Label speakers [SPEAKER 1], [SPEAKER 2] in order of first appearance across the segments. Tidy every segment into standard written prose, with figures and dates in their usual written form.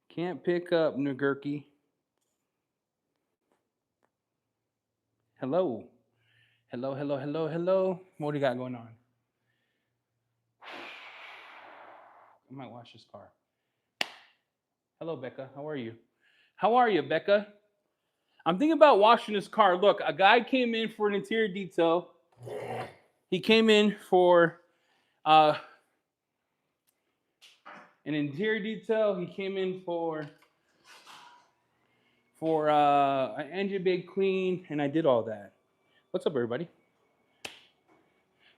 [SPEAKER 1] Can't pick up, Nagurki. Hello. Hello, hello, hello, hello. What do you got going on? I might wash this car. Hello, Becca. How are you? How are you, Becca? I'm thinking about washing this car. Look, a guy came in for an interior detail. He came in for uh, an interior detail. He came in for an engine bay clean, and I did all that. What's up, everybody?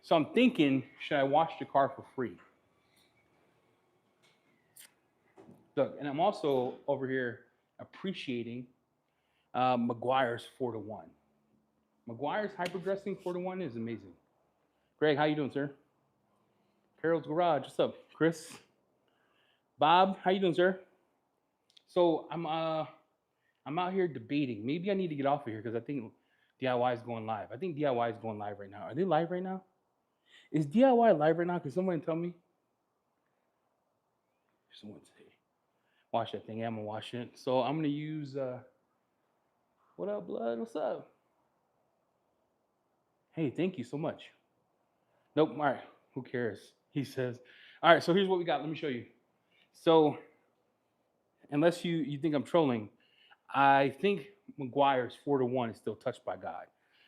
[SPEAKER 1] So I'm thinking, should I wash the car for free? Look, and I'm also over here appreciating McGuire's 4-to-1. McGuire's hyperdressing 4-to-1 is amazing. Greg, how you doing, sir? Carol's Garage, what's up? Chris, Bob, how you doing, sir? So I'm out here debating. Maybe I need to get off of here because I think DIY is going live. I think DIY is going live right now. Are they live right now? Is DIY live right now? Can someone tell me? Someone say, wash that thing. Yeah, I'm gonna wash it. So I'm gonna use. What up, blood? What's up? Hey, thank you so much. Nope. All right. Who cares? He says. All right. So here's what we got. Let me show you. So unless you think I'm trolling, I think McGuire's 4-to-1 is still touched by God.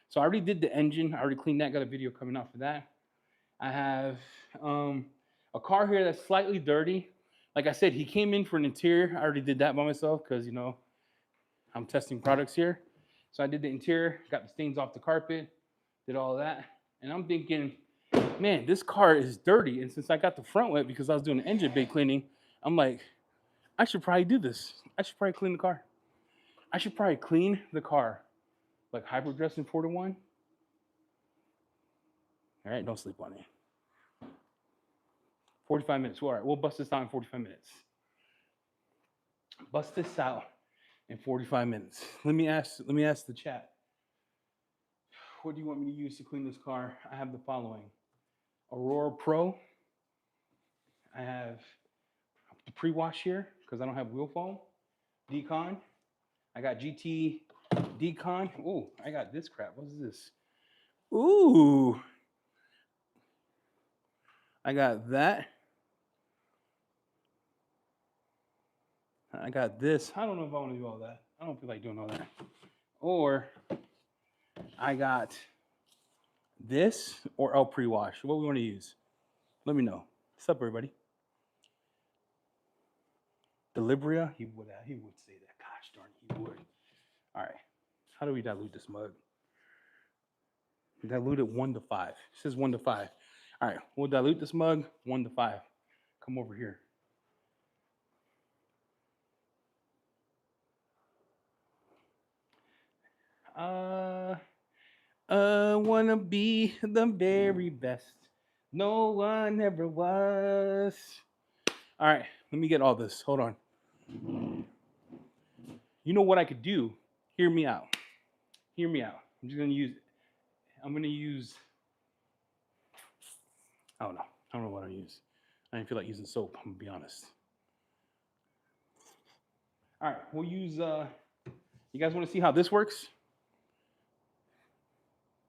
[SPEAKER 1] So I already did the engine. I already cleaned that. Got a video coming out for that. I have a car here that's slightly dirty. Like I said, he came in for an interior. I already did that by myself because, I'm testing products here. So I did the interior, got the stains off the carpet, did all of that. And I'm thinking, man, this car is dirty. And since I got the front wet because I was doing the engine bay cleaning, I'm like, I should probably do this. I should probably clean the car. I should probably clean the car. Like hyperdressing 4-to-1. All right, don't sleep on it. 45 minutes. All right, we'll bust this out in 45 minutes. Bust this out in 45 minutes. Let me ask the chat. What do you want me to use to clean this car? I have the following. Aurora Pro. I have the pre-wash here because I don't have wheel foam. Decon. I got GT Decon. Ooh, I got this crap. What is this? Ooh. I got that. I got this. I don't know if I want to do all that. I don't feel like doing all that. Or I got this or El Pre-Wash. What we want to use? Let me know. What's up, everybody? Delibria? He would say that. Gosh darn, he would. All right. How do we dilute this mug? Dilute it 1 to 5. It says 1 to 5. All right. We'll dilute this mug 1 to 5. Come over here. Wanna be the very best. No one ever was. All right, let me get all this. Hold on. You know what I could do? Hear me out. Hear me out. I'm just gonna use. I don't know. I don't know what I use. I didn't feel like using soap. I'm gonna be honest. All right, we'll use. You guys want to see how this works?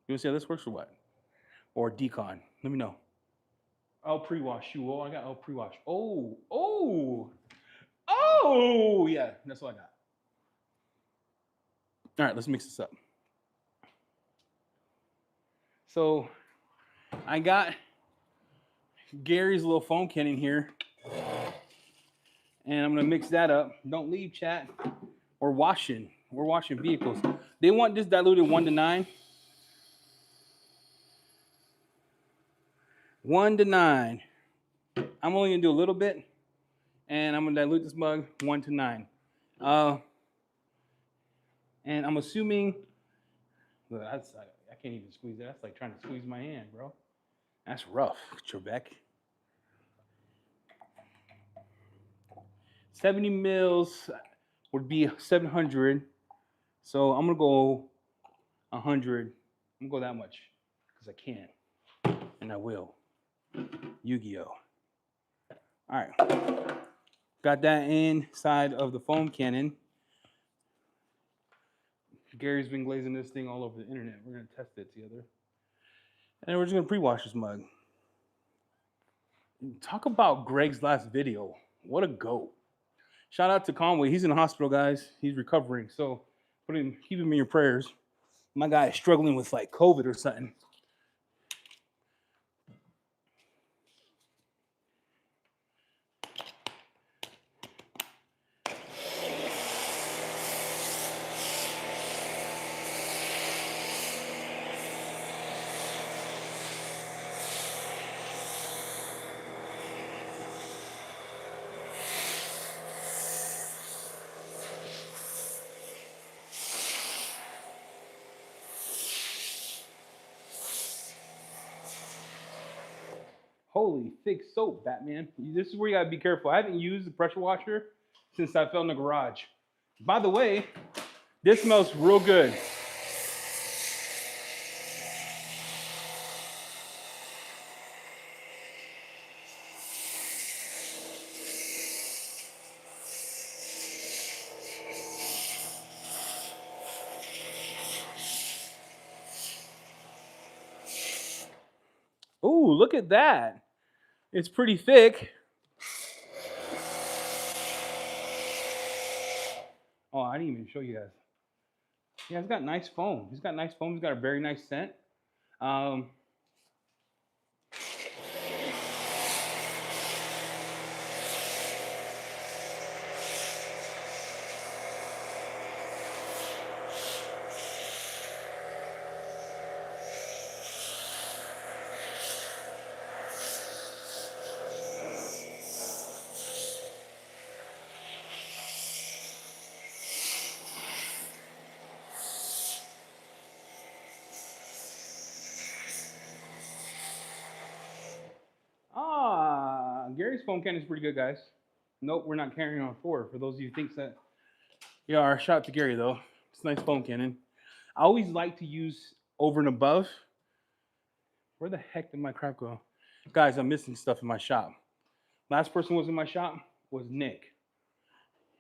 [SPEAKER 1] You want to see how this works or what? Or decon? Let me know. Oh, pre-wash. Oh, I got pre-wash. Oh, yeah. That's all I got. All right, let's mix this up. So I got Gary's little foam can in here, and I'm gonna mix that up. Don't leave, chat. We're washing vehicles. They want this diluted 1 to 9. 1 to 9. I'm only gonna do a little bit, and I'm gonna dilute this mug 1 to 9. And I'm assuming. Look, I can't even squeeze it. That's like trying to squeeze my hand, bro. That's rough, Trebek. 70 mils would be 700. So I'm gonna go 100. I'm gonna go that much because I can, and I will. Yu-Gi-Oh. All right. Got that inside of the foam cannon. Gary's been glazing this thing all over the internet. We're going to test it together. And we're just going to pre-wash this mug. Talk about Greg's last video. What a goat. Shout out to Conway. He's in the hospital, guys. He's recovering. So keep him in your prayers. My guy is struggling with like COVID or something. Holy thick soap, Batman. This is where you gotta be careful. I haven't used the pressure washer since I fell in the garage. By the way, this smells real good. Ooh, look at that. It's pretty thick. Oh, I didn't even show you guys. Yeah, it's got nice foam. He's got nice foam. He's got a very nice scent. Gary's foam cannon is pretty good, guys. Nope, we're not carrying on 4. For those of you who think that we are, shout out to Gary though. It's a nice foam cannon. I always like to use over and above. Where the heck did my crap go? Guys, I'm missing stuff in my shop. Last person was in my shop was Nick.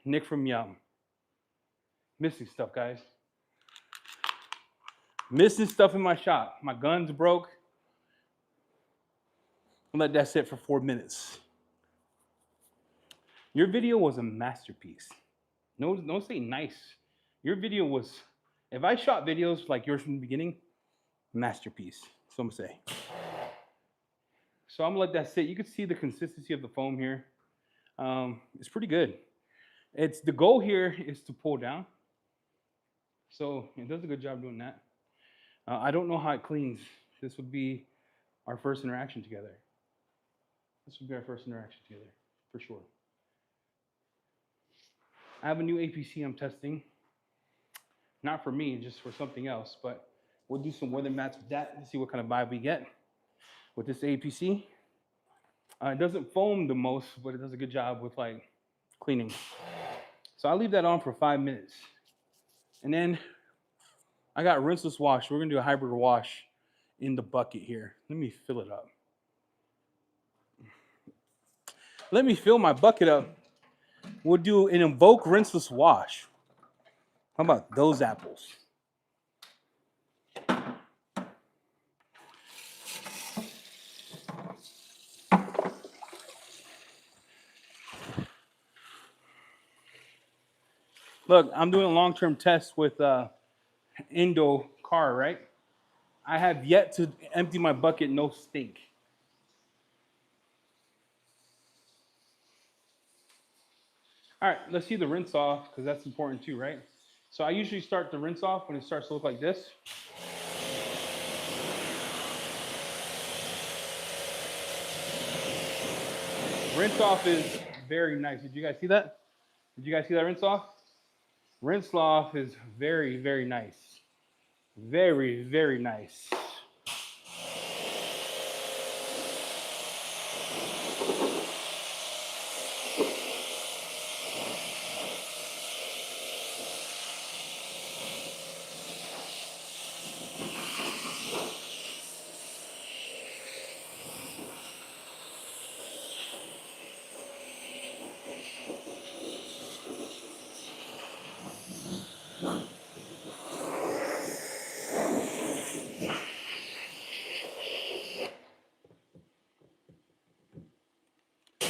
[SPEAKER 1] Nick from Yum. Missing stuff, guys. Missing stuff in my shop. My gun's broke. I'll let that sit for 4 minutes. Your video was a masterpiece. No, say nice. Your video was, if I shot videos like yours from the beginning, masterpiece. So I'm gonna say. So I'm gonna let that sit. You can see the consistency of the foam here. It's pretty good. The goal here is to pull down. So it does a good job doing that. I don't know how it cleans. This would be our first interaction together. This would be our first interaction together, for sure. I have a new APC I'm testing. Not for me, just for something else, but we'll do some weather mats with that and see what kind of vibe we get with this APC. It doesn't foam the most, but it does a good job with like cleaning. So I'll leave that on for 5 minutes. And then I got rinseless wash. We're gonna do a hybrid wash in the bucket here. Let me fill it up. Let me fill my bucket up. We'll do an Invoke rinseless wash. How about those apples? Look, I'm doing a long-term test with Indo car, right? I have yet to empty my bucket, no stink. All right, let's see the rinse off, because that's important too, right? So I usually start the rinse off when it starts to look like this. Rinse off is very nice. Did you guys see that? Did you guys see that rinse off? Rinse off is very, very nice. Very, very nice.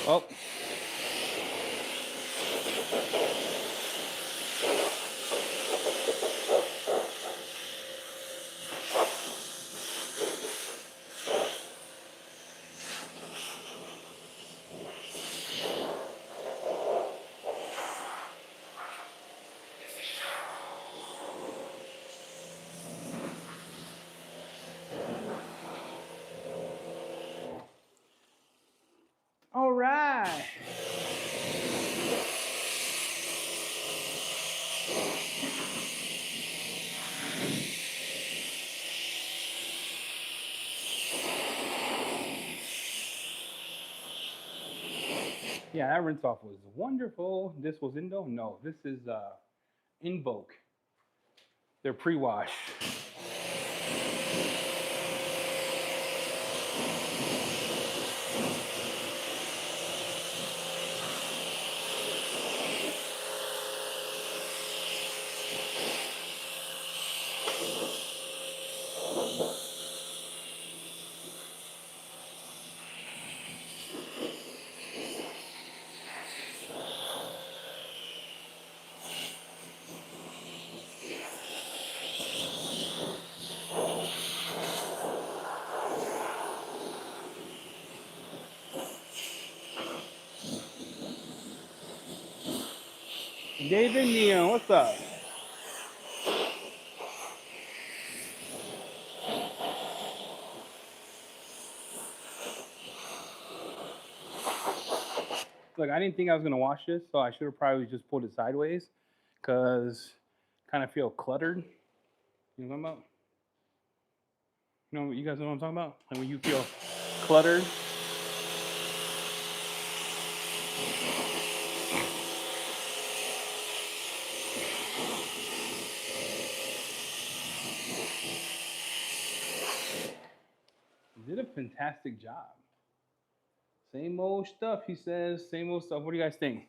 [SPEAKER 1] Oh. All right. Yeah, that rinse off was wonderful. This was Indo? No, this is Invoke. They're pre-wash. David Neon, what's up? Look, I didn't think I was gonna wash this, so I should have probably just pulled it sideways, cause kind of feel cluttered. You know what I'm talking about? You guys know what I'm talking about? Like when you feel cluttered. You did a fantastic job. Same old stuff, he says. Same old stuff. What do you guys think?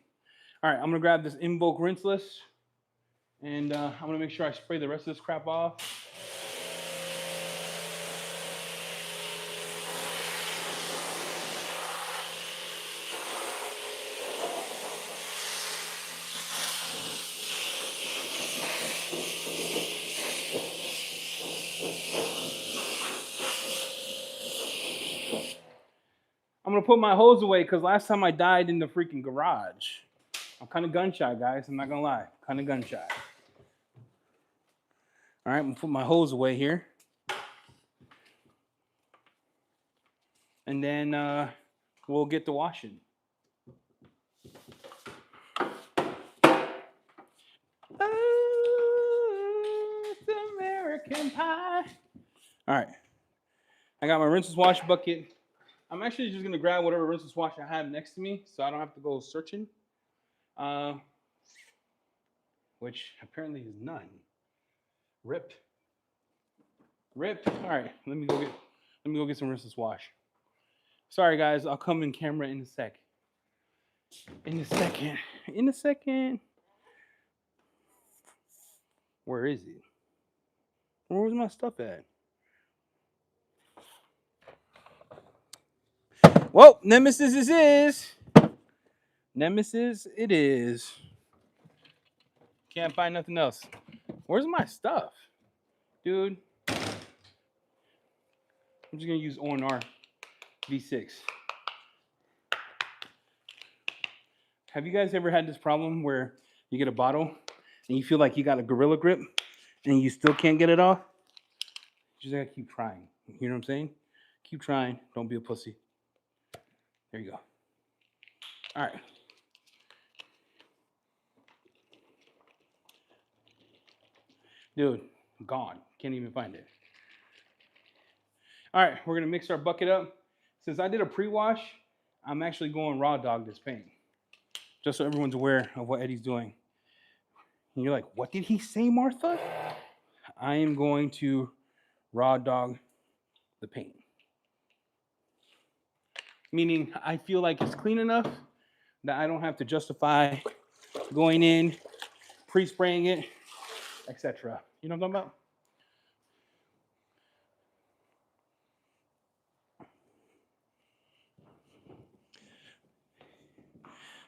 [SPEAKER 1] All right, I'm gonna grab this Invoke Rinseless, and I'm gonna make sure I spray the rest of this crap off. I'm gonna put my hose away because last time I died in the freaking garage. I'm kind of gun shy, guys. I'm not gonna lie. Kind of gun shy. All right, I'm gonna put my hose away here. And then we'll get to washing. Oh, it's American Pie. All right. I got my rinseless wash bucket. I'm actually just gonna grab whatever rinseless wash I have next to me, so I don't have to go searching. Which apparently is none. Rip. Rip. All right. Let me go get some rinseless wash. Sorry guys, I'll come in camera in a sec. In a second. In a second. Where is it? Where's my stuff at? Well, Nemesis is. Nemesis it is. Can't find nothing else. Where's my stuff? Dude. I'm just gonna use ONR V6. Have you guys ever had this problem where you get a bottle and you feel like you got a gorilla grip and you still can't get it off? You just gotta keep trying. You know what I'm saying? Keep trying. Don't be a pussy. There you go. All right. Dude, gone. Can't even find it. All right, we're gonna mix our bucket up. Since I did a pre-wash, I'm actually going raw dog this paint. Just so everyone's aware of what Eddie's doing. And you're like, what did he say, Martha? I am going to raw dog the paint. Meaning I feel like it's clean enough that I don't have to justify going in, pre-spraying it, etc. You know what I'm talking about?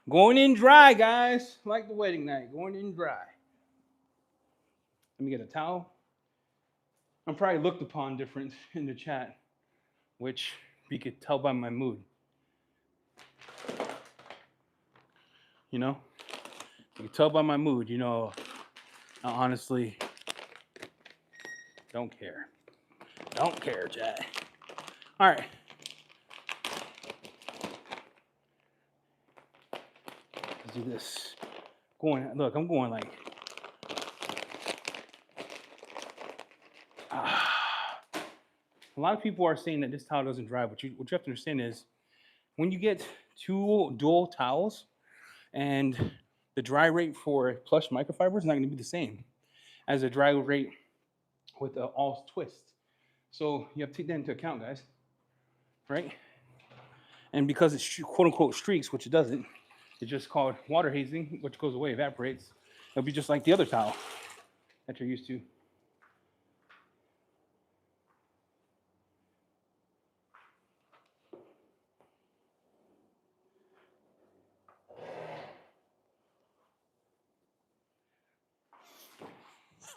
[SPEAKER 1] Going in dry, guys. Like the wedding night. Going in dry. Let me get a towel. I'm probably looked upon different in the chat, which you could tell by my mood. You know? You can tell by my mood, you know, I honestly don't care. Don't care, Jack. All right. Let's do this. Look, I'm going like. A lot of people are saying that this towel doesn't dry, but what you have to understand is when you get two dual towels and the dry rate for plush microfiber is not going to be the same as a dry rate with all twist. So you have to take that into account, guys. Right? And because it's quote unquote streaks, which it doesn't, it's just called water hazing, which goes away, evaporates. It'll be just like the other towel that you're used to.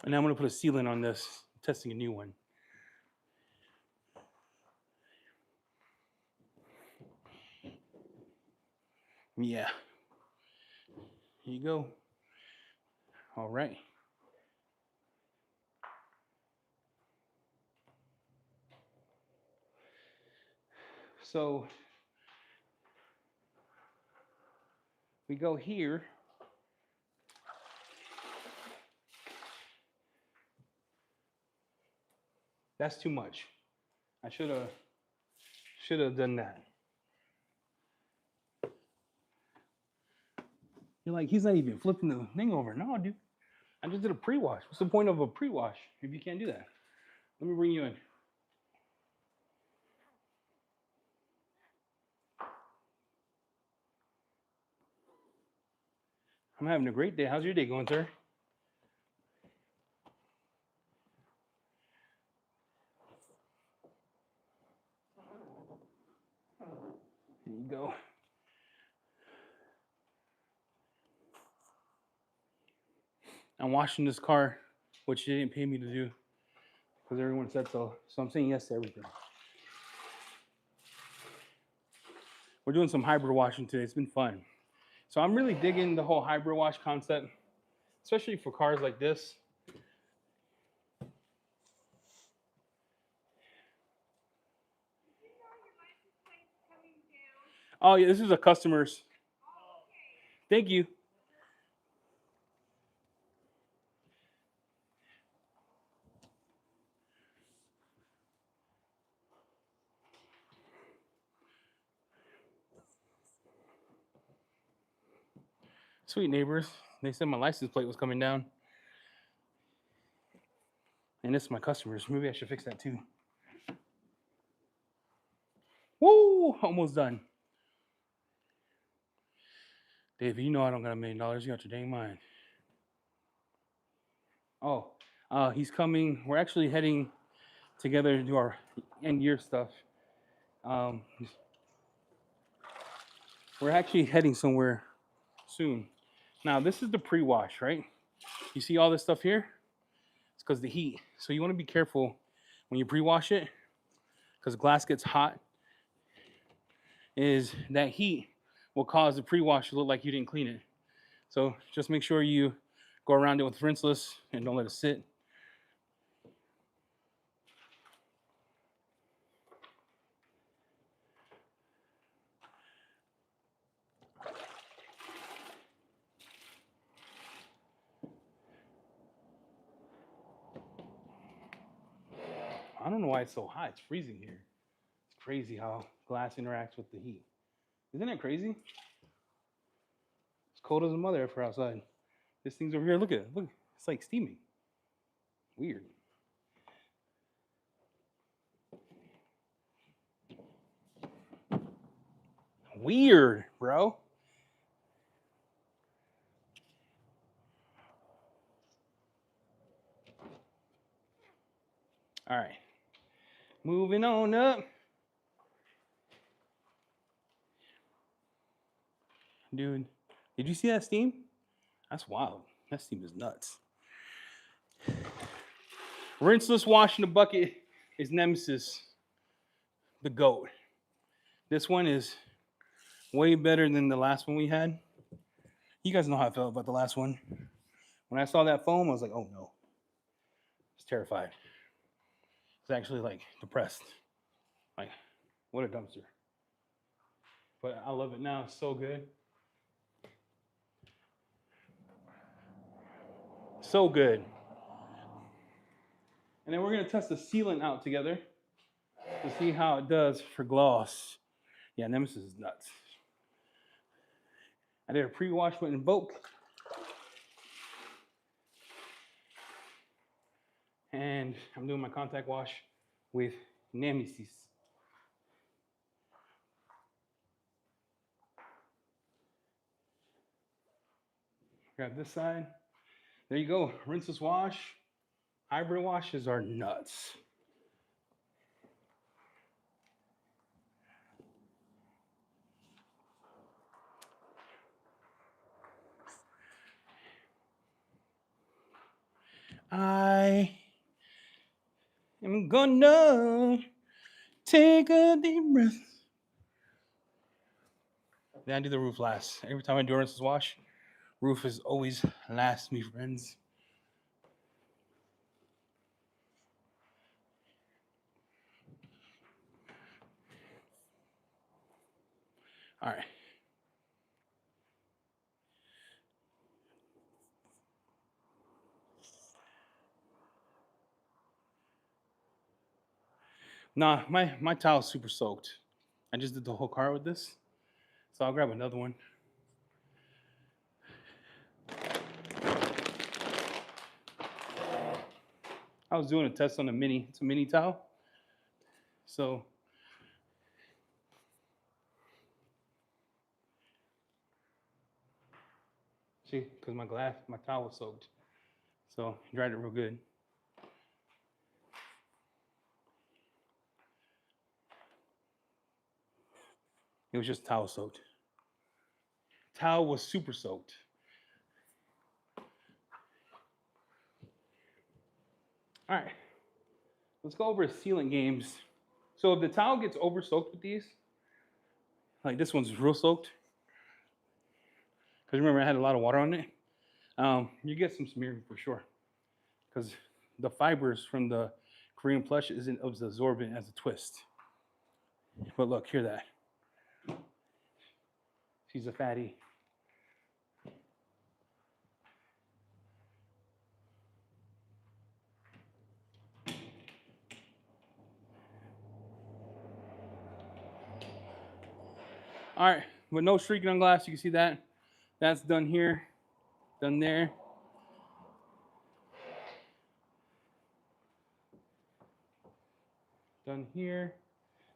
[SPEAKER 1] And now I'm going to put a sealant on this, testing a new one. Yeah. Here you go. All right. So we go here. That's too much. I should have done that. You're like, he's not even flipping the thing over. No, dude. I just did a pre-wash. What's the point of a pre-wash if you can't do that? Let me bring you in. I'm having a great day. How's your day going, sir? There you go. I'm washing this car, which they didn't pay me to do because everyone said so. So I'm saying yes to everything. We're doing some hybrid washing today. It's been fun. So I'm really digging the whole hybrid wash concept, especially for cars like this. Oh yeah, this is a customer's. Thank you. Sweet neighbors. They said my license plate was coming down. And this is my customers. Maybe I should fix that too. Woo! Almost done. Dave, you know I don't got $1 million. You got your dang mind. Oh, he's coming. We're actually heading together to do our end year stuff. We're actually heading somewhere soon. Now, this is the pre-wash, right? You see all this stuff here? It's because the heat. So you want to be careful when you pre-wash it, because glass gets hot, is that heat will cause the pre-wash to look like you didn't clean it. So just make sure you go around it with Rinseless and don't let it sit. I don't know why it's so hot. It's freezing here. It's crazy how glass interacts with the heat. Isn't that crazy? It's cold as a mother for outside. This thing's over here. Look at it. Look, it's like steaming. Weird. Weird, bro. All right. Moving on up. Dude, Did you see that steam? That's wild. That steam is nuts. Rinseless wash in the bucket is Nemesis, the GOAT. This one is way better than the last one we had. You guys know how I felt about the last one. When I saw that foam, I was like, oh no. I was terrified. I was actually like depressed. Like, what a dumpster. But I love it now. It's so good. So good. And then we're going to test the sealant out together to see how it does for gloss. Yeah, Nemesis is nuts. I did a pre-wash with Invoke. And I'm doing my contact wash with Nemesis. Grab this side. There you go. Rinseless wash. Hybrid washes are nuts. I am gonna take a deep breath. Then I do the roof last. Every time I do a rinseless wash, roof is always last, me friends. All right. Nah, my towel's super soaked. I just did the whole car with this. So I'll grab another one. I was doing a test on a mini. It's a mini towel. So see, because my towel was soaked. So I dried it real good. It was just towel soaked. Towel was super soaked. All right, let's go over sealant games. So if the towel gets over soaked with these, like this one's real soaked, because remember I had a lot of water on it, you get some smearing for sure, because the fibers from the Korean plush isn't as absorbent as a twist. But look, hear that. She's a fatty. All right, with no streaking on glass, you can see that. That's done here, done there. Done here.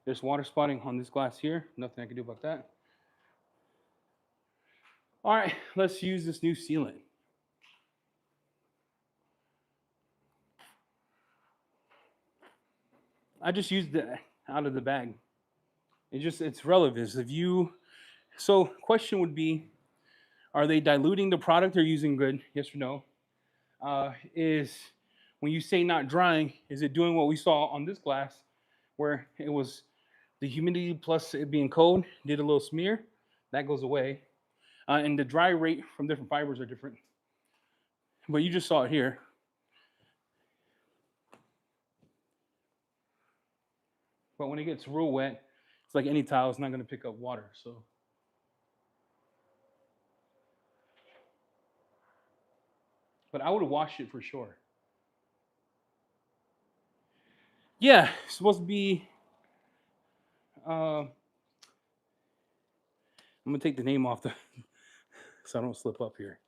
[SPEAKER 1] There's water spotting on this glass here. Nothing I can do about that. All right, let's use this new sealant. I just used it out of the bag. It's relevant. So question would be, are they diluting the product they're using good? Yes or no? Is when you say not drying, is it doing what we saw on this glass where it was the humidity plus it being cold, did a little smear, that goes away. And the dry rate from different fibers are different. But you just saw it here. But when it gets real wet, it's like any towel, it's not going to pick up water. So, but I would wash it for sure. Yeah, it's supposed to be. I'm gonna take the name off so I don't slip up here.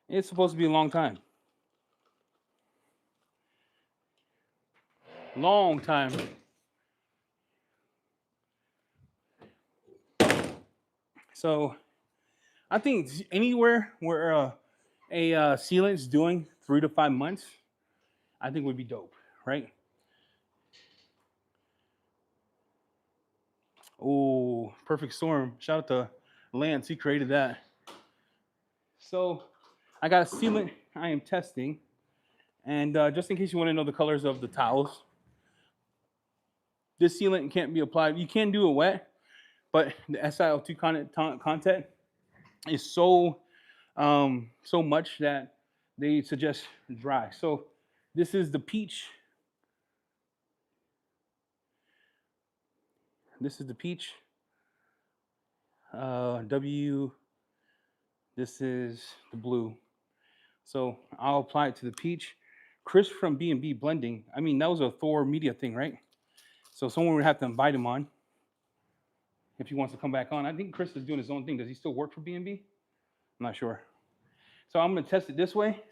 [SPEAKER 1] It's supposed to be a long time. Long time. So I think anywhere where a sealant is doing 3 to 5 months, I think would be dope, right? Oh, perfect storm. Shout out to Lance. He created that. So I got a sealant I am testing. And just in case you want to know the colors of the towels, this sealant can't be applied. You can do it wet, but the SiO2 content is so much that they suggest dry. So this is the peach. This is the peach. W. This is the blue. So I'll apply it to the peach. Chris from B&B Blending. I mean, that was a Thor Media thing, right? So someone would have to invite him on if he wants to come back on. I think Chris is doing his own thing. Does he still work for B&B? I'm not sure. So I'm going to test it this way.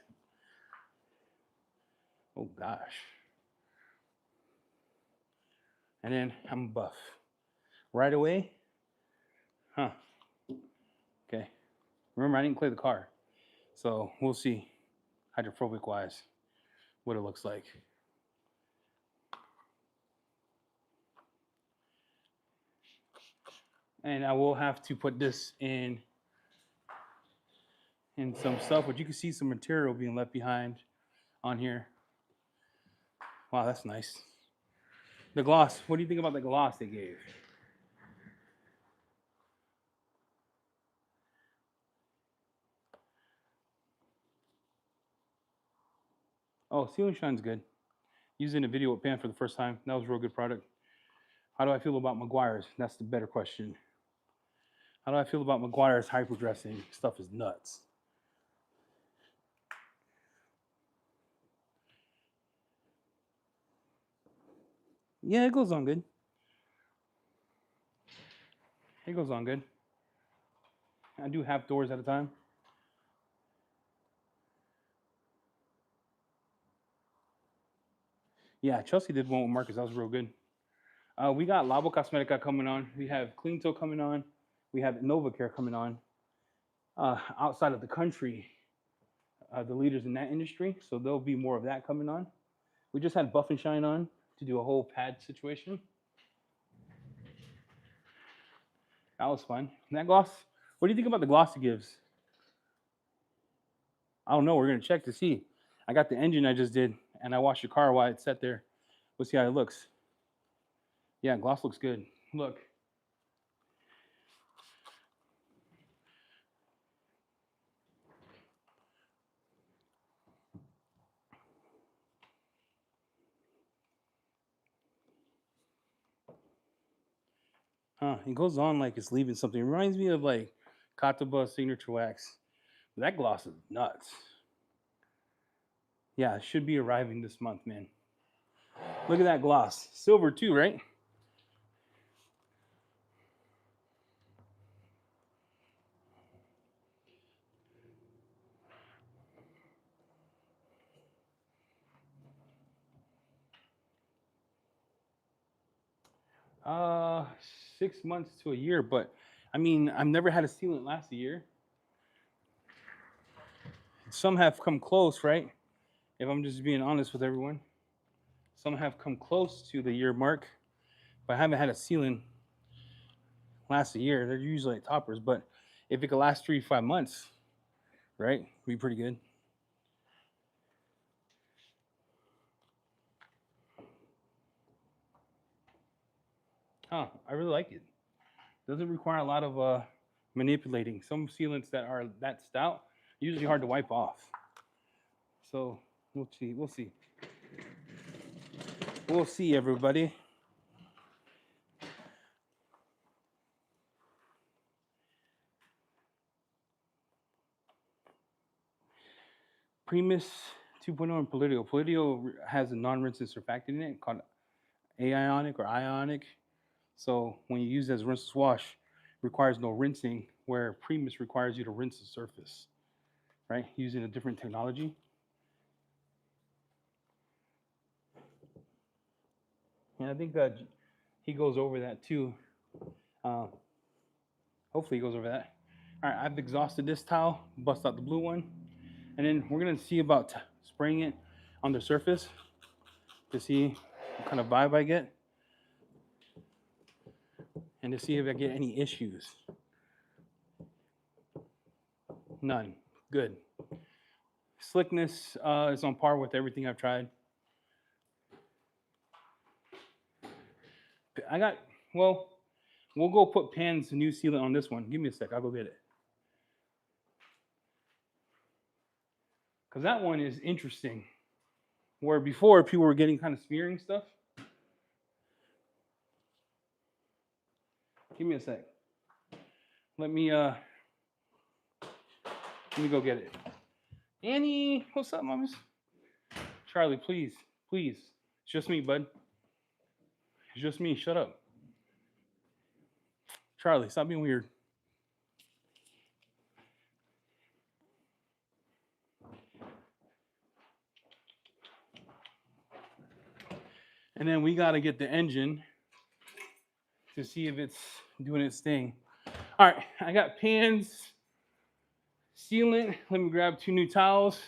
[SPEAKER 1] Oh, gosh. And then I'm buff. Right away. Huh. Okay. Remember, I didn't clear the car. So we'll see, hydrophobic-wise, what it looks like. And I will have to put this in some stuff, but you can see some material being left behind on here. Wow, that's nice. The gloss. What do you think about the gloss they gave? Oh, Sealant Shine's good. Using a video with Pam for the first time. That was a real good product. How do I feel about Meguiar's? That's the better question. How do I feel about Meguiar's hyper dressing? Stuff is nuts. Yeah, it goes on good. It goes on good. I do half doors at a time. Yeah, Chelsea did one with Marcus. That was real good. We got Labo Cosmetica coming on. We have Clean Toe coming on. We have NovaCare coming on. Outside of the country, the leaders in that industry. So there'll be more of that coming on. We just had Buff and Shine on to do a whole pad situation. That was fun. And that gloss, what do you think about the gloss it gives? I don't know. We're going to check to see. I got the engine I just did, and I washed the car while it sat there. We'll see how it looks. Yeah, gloss looks good. Look. Huh, it goes on like it's leaving something. It reminds me of like Kataba Signature Wax. That gloss is nuts. Yeah, it should be arriving this month, man. Look at that gloss. Silver too, right? Uh, 6 months to a year, but I mean, I've never had a sealant last a year. Some have come close, right? If I'm just being honest with everyone, some have come close to the year mark, but I haven't had a sealant last a year. They're usually like toppers, but if it could last 3 to 5 months, right, it'd be pretty good. Huh, I really like it. Doesn't require a lot of manipulating. Some sealants that are that stout usually hard to wipe off. So we'll see. We'll see. We'll see, everybody. Primus 2.0 and Palladio. Palladio has a non-rinsing surfactant in it called aionic or ionic. So when you use it as rinseless wash, it requires no rinsing, where Primus requires you to rinse the surface, right? Using a different technology. And I think he goes over that too. Hopefully he goes over that. All right, I've exhausted this towel, bust out the blue one, and then we're gonna see about spraying it on the surface to see what kind of vibe I get. and to see if I get any issues. None. Good. Slickness is on par with everything I've tried. I got, well, we'll go put Pan's new sealant on this one. Give me a sec. I'll go get it. Because that one is interesting. Where before people were getting kind of smearing stuff. Give me a sec. Let me go get it. Annie, what's up, mamas? Charlie, please, please. It's just me, bud. It's just me. Shut up. Charlie, stop being weird. And then we got to get the engine to see if it's doing its thing. All right, I got Pan's sealant. Let me grab 2 new towels.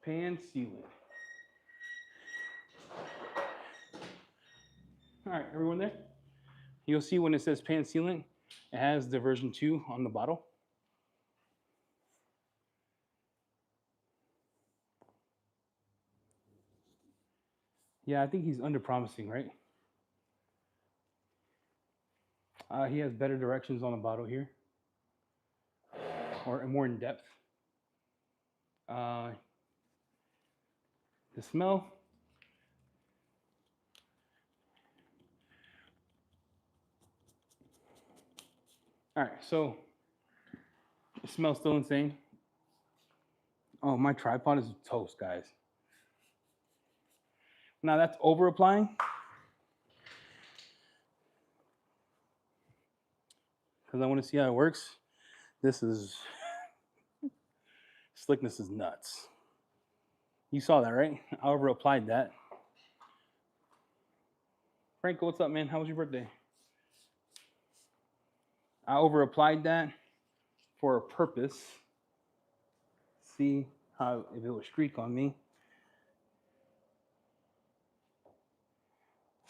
[SPEAKER 1] Pan sealant. All right, everyone there? You'll see when it says Pan sealant, it has the version 2 on the bottle. Yeah, I think he's under promising, right? He has better directions on the bottle here, or more in depth. The smell. All right, so it smells still insane. Oh, my tripod is toast, guys. Now that's over applying. Because I want to see how it works. This is, slickness is nuts. You saw that, right? I over applied that. Franco, what's up, man? How was your birthday? I over applied that for a purpose. See how if it would streak on me.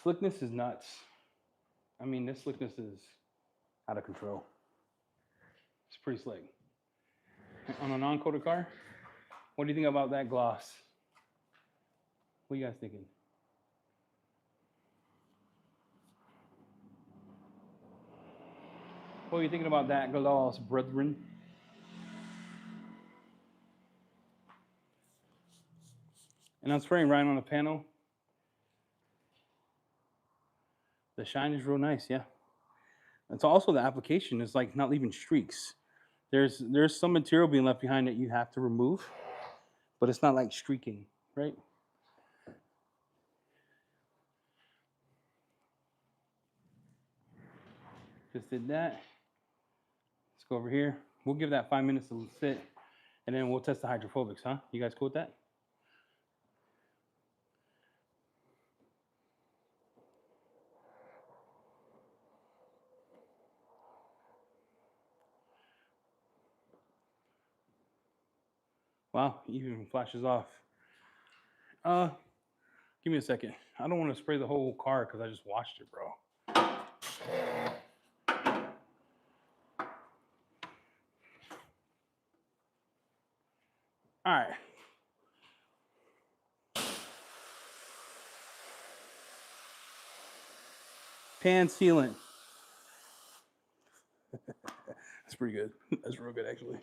[SPEAKER 1] Slickness is nuts. I mean, this slickness is out of control. It's pretty slick. On a non-coated car, what do you think about that gloss? What are you guys thinking? What are you thinking about that gloss, brethren? And I'm spraying right on the panel. The shine is real nice, yeah. It's also the application is like not leaving streaks. There's some material being left behind that you have to remove, but it's not like streaking, right? Just did that. Let's go over here. We'll give that 5 minutes to sit, and then we'll test the hydrophobics, huh? You guys cool with that? Wow, even flashes off. Give me a second. I don't want to spray the whole car because I just washed it, bro. All right. Pan sealant. That's pretty good. That's real good, actually.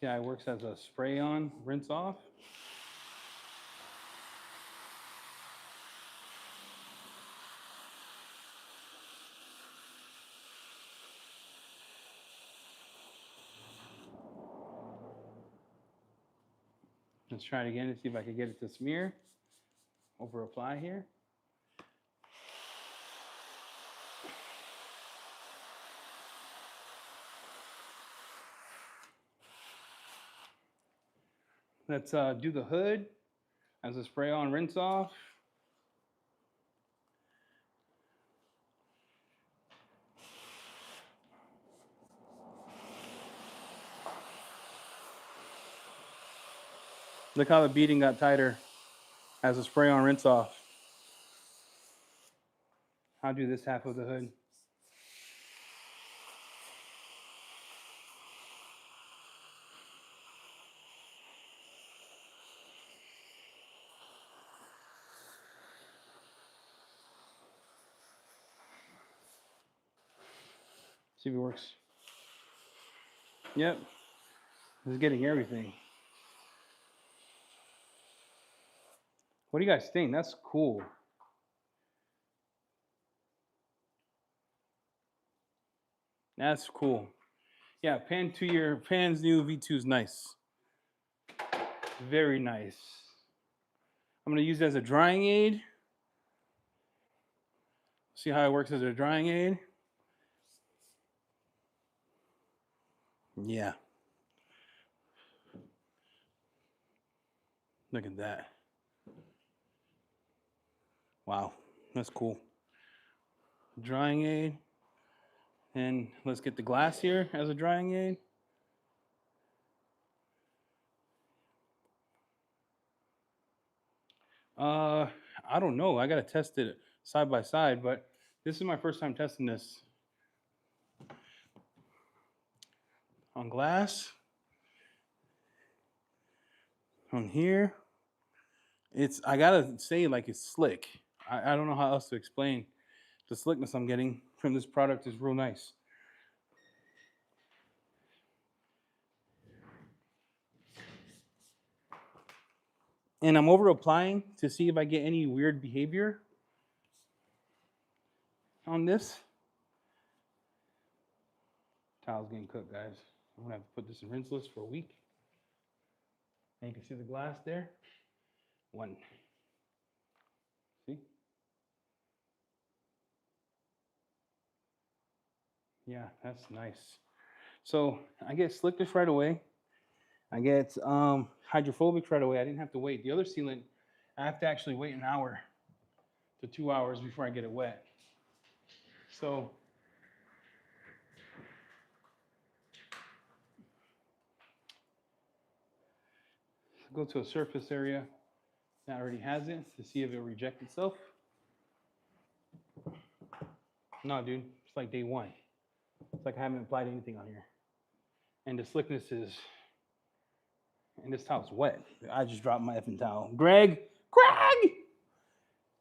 [SPEAKER 1] Yeah, it works as a spray on, rinse off. Let's try it again to see if I can get it to smear. over apply here. Let's do the hood as a spray on, rinse off. Look how the beading got tighter as a spray on, rinse off. I'll do this half of the hood. See if it works. Yep. It's getting everything. What do you guys think? That's cool. That's cool. Yeah, Pan's new V2 is nice. Very nice. I'm gonna use it as a drying aid. See how it works as a drying aid? Yeah. Look at that. Wow, that's cool. Drying aid. And let's get the glass here as a drying aid. I don't know. I gotta test it side by side, but this is my first time testing this on glass. On here, I gotta say, like, it's slick. I don't know how else to explain the slickness I'm getting from this product is real nice. And I'm over applying to see if I get any weird behavior on this. Tile's getting cooked, guys. I'm gonna have to put this in rinseless for a week. And you can see the glass there. One. See? Yeah, that's nice. So I get slickness right away. I get hydrophobic right away. I didn't have to wait. The other sealant, I have to actually wait an hour to 2 hours before I get it wet. So go to a surface area that already has it to see if it rejects itself. No, dude, it's like day one. It's like I haven't applied anything on here. And the slickness is, and this towel's wet. I just dropped my effing towel. Greg!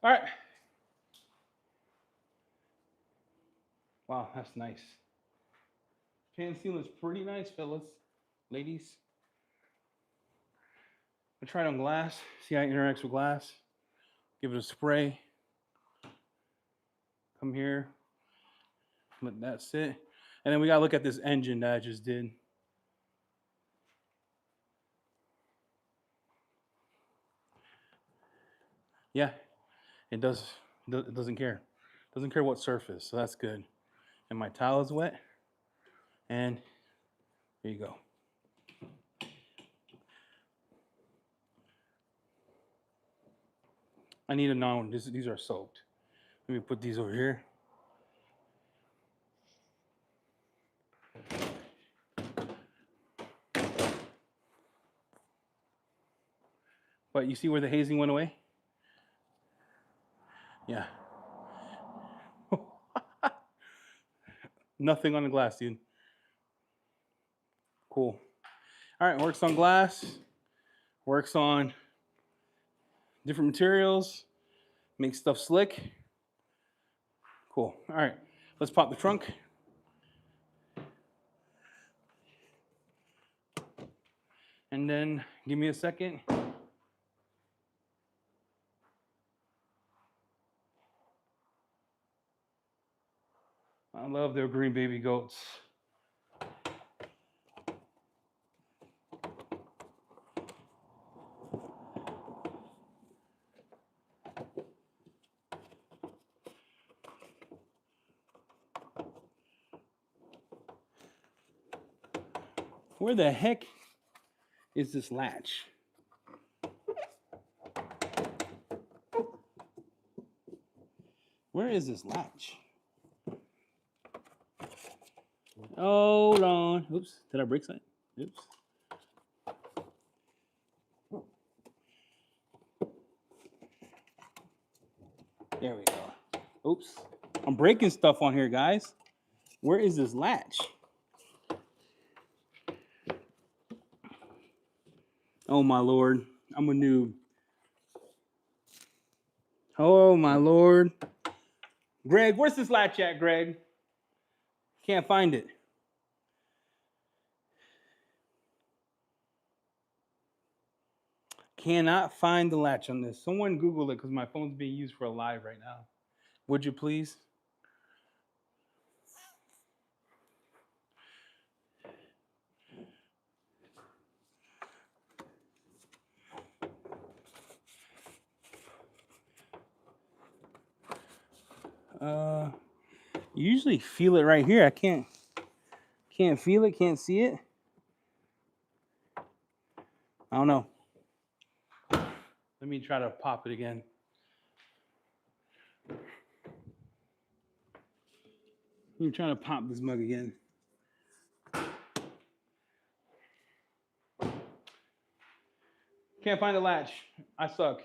[SPEAKER 1] All right. Wow, that's nice. Pan sealant's pretty nice, fellas, ladies. I tried on glass, see how it interacts with glass. Give it a spray. Come here, let that sit. And then we gotta look at this engine that I just did. Yeah, it does. It doesn't care. It doesn't care what surface, so that's good. And my towel is wet. And here you go. I need to know these are soaked. Let me put these over here. But you see where the hazing went away? Yeah. Nothing on the glass, dude. Cool. All right, works on glass. Works on different materials. Makes stuff slick. Cool. All right, let's pop the trunk. And then give me a second. I love their green baby goats. Where the heck is this latch? Where is this latch? Hold on. Oops. Did I break something? Oops. There we go. Oops. I'm breaking stuff on here, guys. Where is this latch? Oh, my Lord. I'm a noob. Oh, my Lord. Greg, where's this latch at, Greg? Can't find it. Cannot find the latch on this. Someone Google it because my phone's being used for a live right now. Would you please? You usually feel it right here. I can't feel it, can't see it. I don't know. Let me try to pop it again. I'm trying to pop this mug again. Can't find the latch. I suck.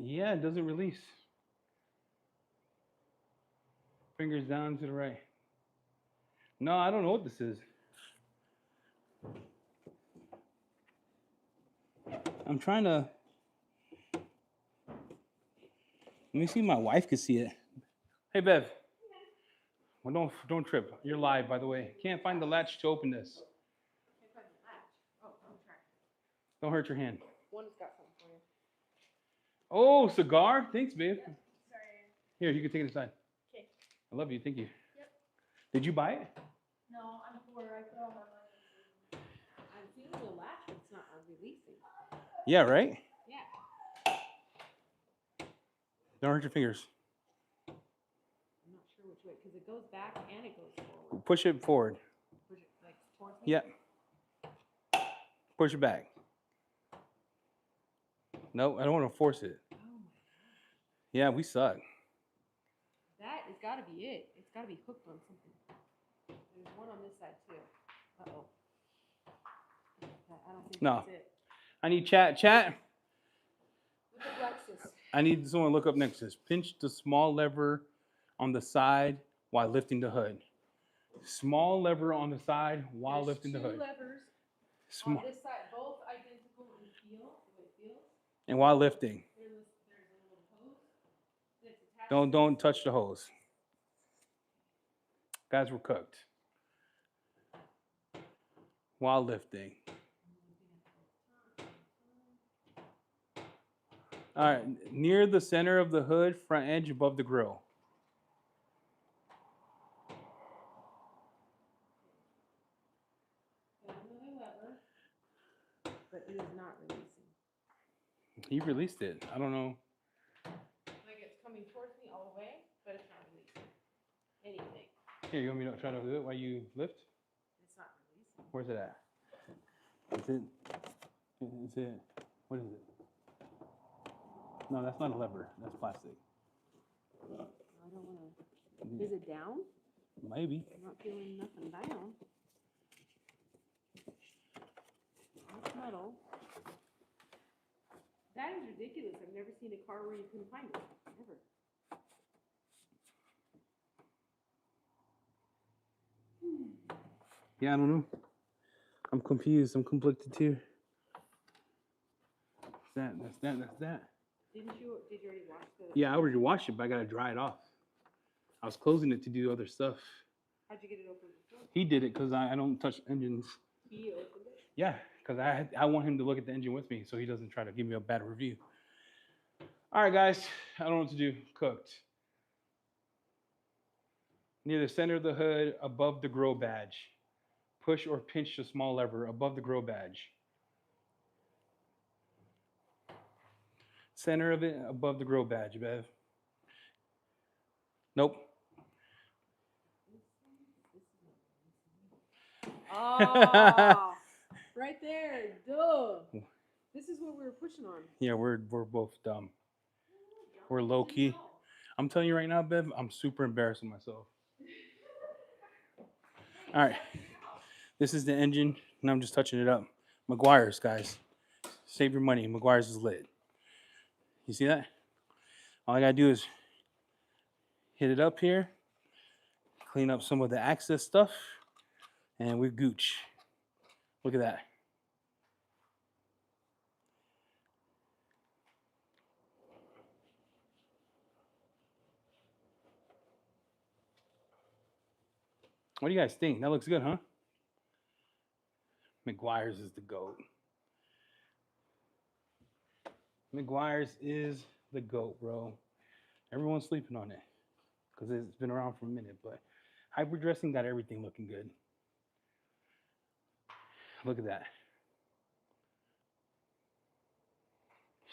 [SPEAKER 1] Yeah, it doesn't release. Fingers down to the right. No, I don't know what this is. I'm trying to. Let me see if my wife can see it. Hey, Bev. Well, don't trip. You're live, by the way. Can't find the latch to open this.
[SPEAKER 2] Can't find the latch. Oh, I'm trying.
[SPEAKER 1] Don't hurt your hand.
[SPEAKER 2] One's got something for you.
[SPEAKER 1] Oh, cigar. Thanks, babe.
[SPEAKER 2] Yep. Sorry.
[SPEAKER 1] Here, you can take it aside.
[SPEAKER 2] Okay.
[SPEAKER 1] I love you. Thank you.
[SPEAKER 2] Yep.
[SPEAKER 1] Did you buy it?
[SPEAKER 2] No, I'm poor. I put all my money. I'm feeling the latch, but it's not releasing.
[SPEAKER 1] Yeah, right?
[SPEAKER 2] Yeah.
[SPEAKER 1] Don't hurt your fingers.
[SPEAKER 2] I'm not sure which way, because it goes back and it goes forward.
[SPEAKER 1] Push it forward.
[SPEAKER 2] Push it like towards me?
[SPEAKER 1] Yep. Push it back. No, I don't want to force it.
[SPEAKER 2] Oh my god.
[SPEAKER 1] Yeah, we suck.
[SPEAKER 2] That has got to be it. It's got to be hooked on something. There's one on this side too. Uh-oh. I don't think
[SPEAKER 1] No.
[SPEAKER 2] that's it.
[SPEAKER 1] I need chat. Chat.
[SPEAKER 2] Look at Lexus.
[SPEAKER 1] I need someone to look up next to this. Pinch the small lever on the side while lifting the hood. Small lever on the side while
[SPEAKER 2] There's
[SPEAKER 1] lifting the hood.
[SPEAKER 2] two levers
[SPEAKER 1] Small.
[SPEAKER 2] on this side, both identical in feel, the way it feels.
[SPEAKER 1] And while lifting.
[SPEAKER 2] There's a little hose that's attached.
[SPEAKER 1] Don't touch the hose. Guys, we're cooked. While lifting. All right, near the center of the hood, front edge above the grill.
[SPEAKER 2] Another lever, but it is not releasing.
[SPEAKER 1] He released it. I don't know.
[SPEAKER 2] Like it's coming towards me all the way, but it's not releasing anything.
[SPEAKER 1] Here, you want me to try to do it while you lift?
[SPEAKER 2] It's not releasing.
[SPEAKER 1] Where's it at? Is it? Is it? What is it? No, that's not a lever. That's plastic.
[SPEAKER 2] I don't want to. Is it down?
[SPEAKER 1] Maybe.
[SPEAKER 2] I'm not feeling nothing down. It's metal. That is ridiculous. I've never seen a car where you couldn't find it. Never.
[SPEAKER 1] Yeah, I don't know. I'm confused. I'm conflicted too. That's that.
[SPEAKER 2] Did you already wash the?
[SPEAKER 1] Yeah, I already washed it, but I gotta dry it off. I was closing it to do other stuff.
[SPEAKER 2] How'd you get it open before?
[SPEAKER 1] He did it because I don't touch engines.
[SPEAKER 2] He opened it?
[SPEAKER 1] Yeah, because I want him to look at the engine with me so he doesn't try to give me a bad review. All right, guys, I don't know what to do. Cooked. Near the center of the hood, above the grow badge. Push or pinch the small lever above the grow badge. Center of it, above the grow badge, Bev. Nope.
[SPEAKER 2] Oh, right there. Duh. This is what we were pushing on.
[SPEAKER 1] Yeah, we're both dumb. We're low key. I'm telling you right now, Bev, I'm super embarrassed of myself. All right. This is the engine, and I'm just touching it up. McGuire's, guys. Save your money. McGuire's is lit. You see that? All I gotta do is hit it up here, clean up some of the access stuff, and we're gooch. Look at that. What do you guys think? That looks good, huh? McGuire's is the GOAT. McGuire's is the GOAT, bro. Everyone's sleeping on it because it's been around for a minute, but hybrid dressing got everything looking good. Look at that.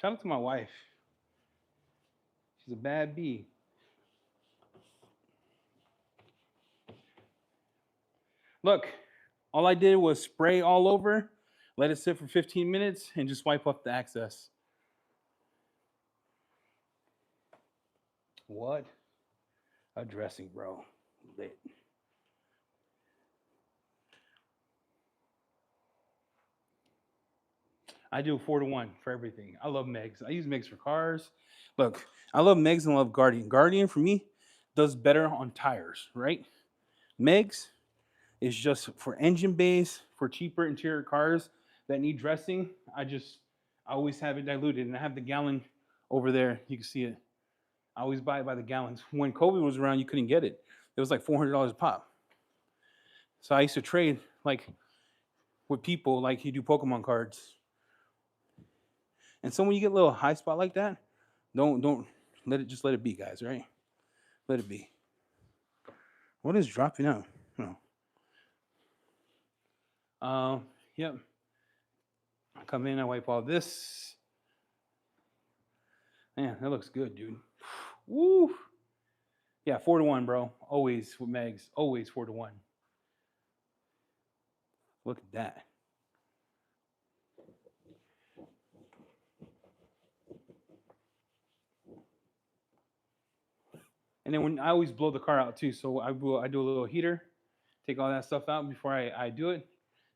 [SPEAKER 1] Shout out to my wife. She's a bad bee. Look, all I did was spray all over, let it sit for 15 minutes, and just wipe up the excess. What a dressing, bro. Lit. I do 4-to-1 for everything. I love Megs. I use Megs for cars. Look, I love Megs and love Guardian. Guardian for me does better on tires, right? Megs is just for engine base, for cheaper interior cars that need dressing. I always have it diluted, and I have the gallon over there. You can see it. I always buy it by the gallons. When COVID was around, you couldn't get it. It was like $400 a pop. So I used to trade like with people like you do Pokemon cards. And so when you get a little high spot like that, don't let it be, guys, right? Let it be. What is dropping out? No. Yep. I come in, I wipe all this. Man, that looks good, dude. Woo. Yeah, 4-to-1, bro. Always with Megs. Always 4-to-1. Look at that. And then when I always blow the car out too, so I do a little heater, take all that stuff out before I do it,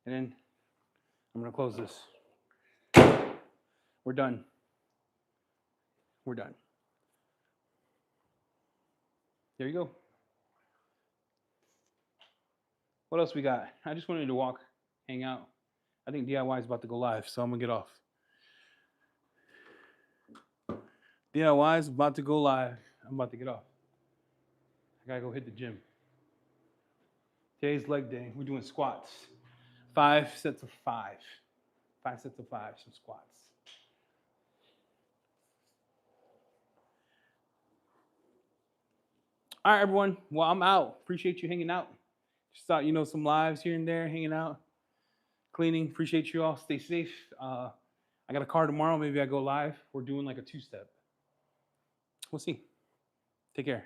[SPEAKER 1] and then I'm gonna close this. We're done. We're done. There you go. What else we got? I just wanted to walk, hang out. I think DIY is about to go live, so I'm gonna get off. DIY is about to go live. I'm about to get off. I gotta go hit the gym. Today's leg day. We're doing squats. 5 sets of 5. 5 sets of 5, some squats. All right, everyone. Well, I'm out. Appreciate you hanging out. Just thought, some lives here and there, hanging out, cleaning. Appreciate you all. Stay safe. I got a car tomorrow. Maybe I go live. We're doing like a 2-step. We'll see. Take care.